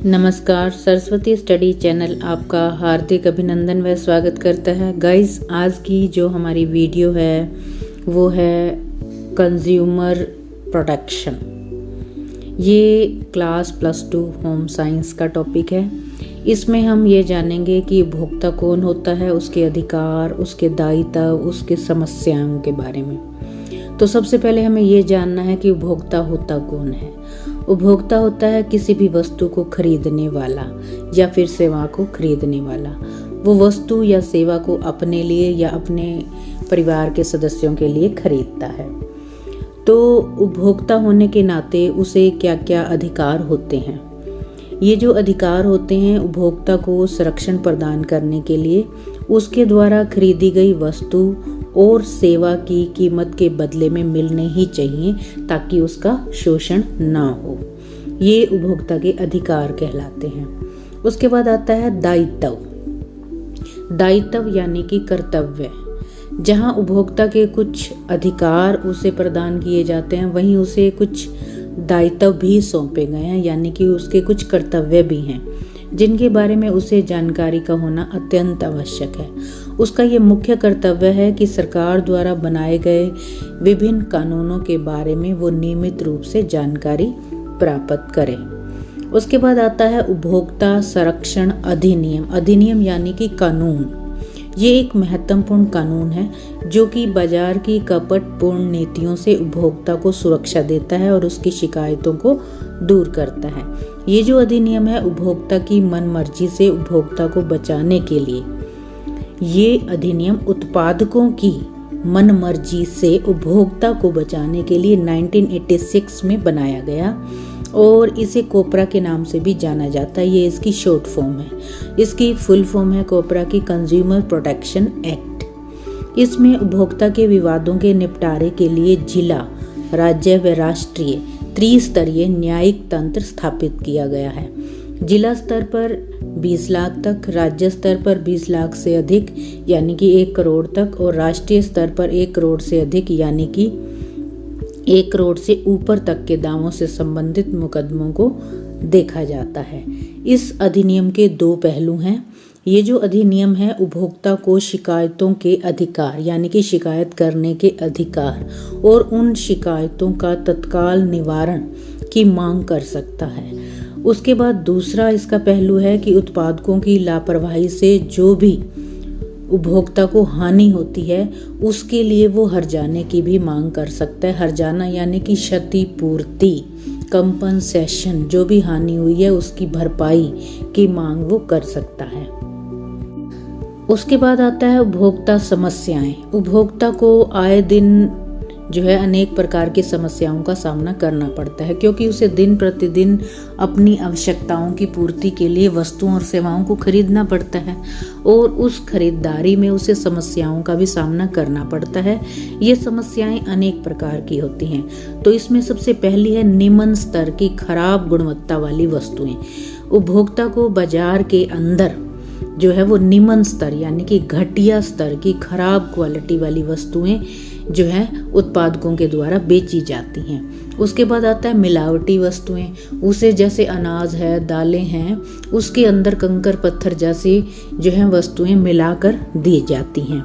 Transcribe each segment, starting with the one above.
नमस्कार, Saraswati study channel आपका हार्दिक अभिनंदन व स्वागत करता है। गाइस, आज की जो हमारी वीडियो है वो है कंज्यूमर प्रोटेक्शन। ये क्लास +2 होम साइंस का टॉपिक है। इसमें हम ये जानेंगे कि उपभोक्ता कौन होता है, उसके अधिकार, उसके दायित्व, उसके समस्याओं के बारे में। तो सबसे पहले हमें ये जानना है कि उपभोक्ता होता कौन है। उपभोक्ता होता है किसी भी वस्तु को खरीदने वाला या फिर सेवा को खरीदने वाला। वो वस्तु या सेवा को अपने लिए या अपने परिवार के सदस्यों के लिए खरीदता है। तो उपभोक्ता होने के नाते उसे क्या क्या अधिकार होते हैं। ये जो अधिकार होते हैं उपभोक्ता को संरक्षण प्रदान करने के लिए उसके द्वारा खरीदी गई वस्तु और सेवा की कीमत के बदले में मिलने ही चाहिए ताकि उसका शोषण ना हो। ये उपभोक्ता के अधिकार कहलाते हैं। उसके बाद आता है दायित्व। दायित्व यानी कि कर्तव्य। जहां उपभोक्ता के कुछ अधिकार उसे प्रदान किए जाते हैं, वहीं उसे कुछ दायित्व भी सौंपे गए हैं, यानी कि उसके कुछ कर्तव्य भी हैं जिनके बारे में उसे जानकारी का होना अत्यंत आवश्यक है। उसका ये मुख्य कर्तव्य है कि सरकार द्वारा बनाए गए विभिन्न कानूनों के बारे में वो नियमित रूप से जानकारी प्राप्त करे। उसके बाद आता है उपभोक्ता संरक्षण अधिनियम। अधिनियम यानी कि कानून। ये एक महत्वपूर्ण कानून है जो कि बाजार की कपटपूर्ण नीतियों से उपभोक्ता को सुरक्षा देता है और उसकी शिकायतों को दूर करता है। ये जो अधिनियम है उपभोक्ता की मनमर्जी से उपभोक्ता को बचाने के लिए, ये अधिनियम उत्पादकों की मनमर्जी से उपभोक्ता को बचाने के लिए 1986 में बनाया गया और इसे कोपरा के नाम से भी जाना जाता है। ये इसकी शॉर्ट फॉर्म है। इसकी फुल फॉर्म है कोपरा की कंज्यूमर प्रोटेक्शन एक्ट। इसमें उपभोक्ता के विवादों के निपटारे के लिए जिला, राज्य व राष्ट्रीय त्रिस्तरीय न्यायिक तंत्र स्थापित किया गया है। जिला स्तर पर 20 लाख तक, राज्य स्तर पर 20 लाख से अधिक यानी कि 1 करोड़ तक और राष्ट्रीय स्तर पर 1 करोड़ से अधिक यानी कि 1 करोड़ से ऊपर तक के दावों से संबंधित मुकदमों को देखा जाता है। इस अधिनियम के 2 पहलू हैं। ये जो अधिनियम है उपभोक्ता को शिकायतों के अधिकार यानी कि शिकायत करने के अधिकार और उन शिकायतों का तत्काल निवारण की मांग कर सकता है। उसके बाद दूसरा इसका पहलू है कि उत्पादकों की लापरवाही से जो भी उपभोक्ता को हानि होती है उसके लिए वो हर्जाने की भी मांग कर सकता है। हर्जाना यानी कि क्षतिपूर्ति, कंपनसेशन, जो भी हानि हुई है उसकी भरपाई की मांग वो कर सकता है। उसके बाद आता है उपभोक्ता समस्याएं। उपभोक्ता को आए दिन जो है अनेक प्रकार की समस्याओं का सामना करना पड़ता है क्योंकि उसे दिन प्रतिदिन अपनी आवश्यकताओं की पूर्ति के लिए वस्तुओं और सेवाओं को खरीदना पड़ता है और उस खरीदारी में उसे समस्याओं का भी सामना करना पड़ता है। ये समस्याएं अनेक प्रकार की होती हैं। तो इसमें सबसे पहली है निम्न स्तर की खराब गुणवत्ता वाली वस्तुएं। उपभोक्ता को बाजार के अंदर जो है वो निम्न स्तर यानी कि घटिया स्तर की खराब क्वालिटी वाली वस्तुएं जो है उत्पादकों के द्वारा बेची जाती हैं। उसके बाद आता है मिलावटी वस्तुएं। उसे जैसे अनाज है, दालें हैं, उसके अंदर कंकर पत्थर जैसी जो है वस्तुएं मिलाकर दी जाती हैं।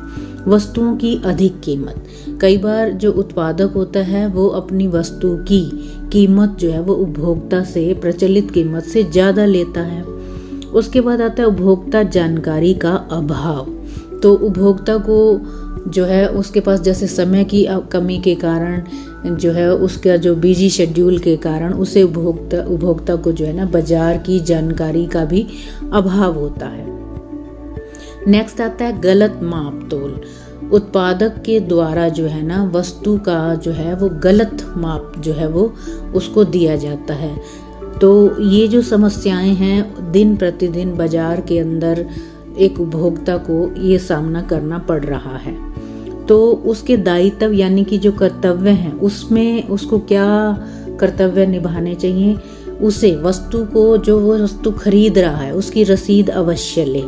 वस्तुओं की अधिक कीमत। कई बार जो उत्पादक होता है वो अपनी वस्तु की कीमत जो है वो उपभोक्ता से प्रचलित कीमत से ज़्यादा लेता है। उसके बाद आता है उपभोक्ता जानकारी का अभाव। तो उपभोक्ता को जो है उसके पास जैसे समय की कमी के कारण जो है उसका जो बिजी शेड्यूल के कारण उसे उपभोक्ता को जो है ना बाजार की जानकारी का भी अभाव होता है। नेक्स्ट आता है गलत माप तोल। उत्पादक के द्वारा जो है ना वस्तु का जो है वो गलत माप जो है वो उसको दिया जाता है। तो ये जो समस्याएं हैं दिन प्रतिदिन बाजार के अंदर एक उपभोक्ता को ये सामना करना पड़ रहा है। तो उसके दायित्व यानी कि जो कर्तव्य हैं उसमें उसको क्या कर्तव्य निभाने चाहिए। उसे वस्तु को जो वो वस्तु खरीद रहा है उसकी रसीद अवश्य ले।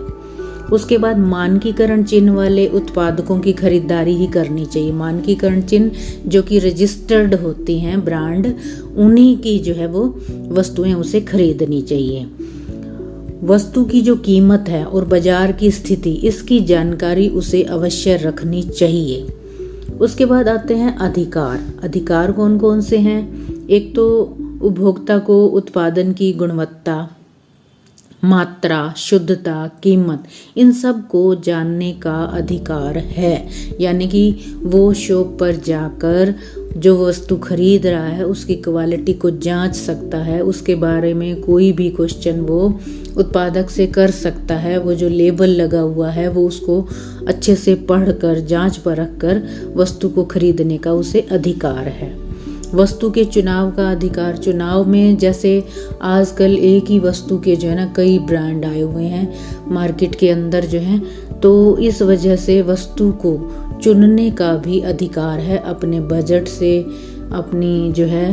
उसके बाद मानकीकरण चिन्ह वाले उत्पादकों की खरीदारी ही करनी चाहिए। मानकीकरण चिन्ह जो कि रजिस्टर्ड होती हैं ब्रांड, उन्हीं की जो है वो वस्तुएं उसे खरीदनी चाहिए। वस्तु की जो कीमत है और बाजार की स्थिति, इसकी जानकारी उसे अवश्य रखनी चाहिए। उसके बाद आते हैं अधिकार। अधिकार कौन कौन से हैं? एक तो उपभोक्ता को उत्पादन की गुणवत्ता, मात्रा, शुद्धता, कीमत, इन सब को जानने का अधिकार है। यानी कि वो शॉप पर जाकर जो वस्तु खरीद रहा है उसकी क्वालिटी को जांच सकता है, उसके बारे में कोई भी क्वेश्चन वो उत्पादक से कर सकता है। वो जो लेबल लगा हुआ है वो उसको अच्छे से पढ़कर जांच परख कर वस्तु को खरीदने का उसे अधिकार है। वस्तु के चुनाव का अधिकार। चुनाव में जैसे आजकल एक ही वस्तु के जो है ना कई ब्रांड आए हुए हैं मार्केट के अंदर जो है, तो इस वजह से वस्तु को चुनने का भी अधिकार है। अपने बजट से, अपनी जो है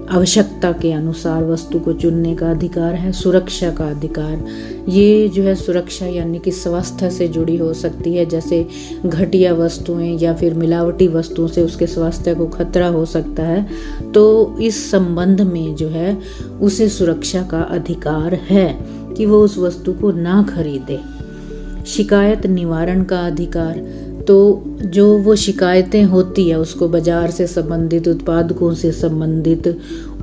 आवश्यकता के अनुसार वस्तु को चुनने का अधिकार है। सुरक्षा का अधिकार, ये जो है सुरक्षा यानी कि स्वास्थ्य से जुड़ी हो सकती है, जैसे घटिया वस्तुएं या फिर मिलावटी वस्तुओं से उसके स्वास्थ्य को खतरा हो सकता है, तो इस संबंध में जो है उसे सुरक्षा का अधिकार है कि वो उस वस्तु को ना खरीदे। शिकायत निवारण का अधिकार, तो जो वो शिकायतें होती है उसको बाजार से संबंधित, उत्पादकों से संबंधित,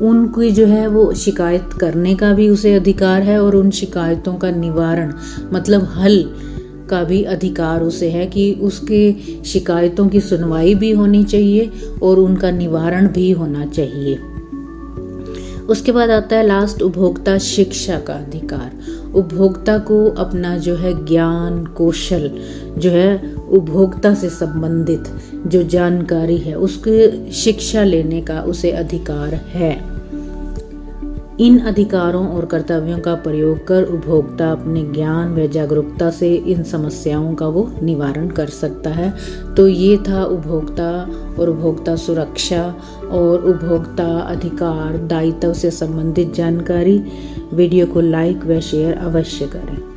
उनकी जो है वो शिकायत करने का भी उसे अधिकार है और उन शिकायतों का निवारण मतलब हल का भी अधिकार उसे है कि उसके शिकायतों की सुनवाई भी होनी चाहिए और उनका निवारण भी होना चाहिए। उसके बाद आता है लास्ट उपभोक्ता शिक्षा का अधिकार। उपभोक्ता को अपना जो है ज्ञान कौशल जो है उपभोक्ता से संबंधित जो जानकारी है उसकी शिक्षा लेने का उसे अधिकार है। इन अधिकारों और कर्तव्यों का प्रयोग कर उपभोक्ता अपने ज्ञान व जागरूकता से इन समस्याओं का वो निवारण कर सकता है। तो ये था उपभोक्ता और उपभोक्ता सुरक्षा और उपभोक्ता अधिकार दायित्व से संबंधित जानकारी। वीडियो को लाइक व शेयर अवश्य करें।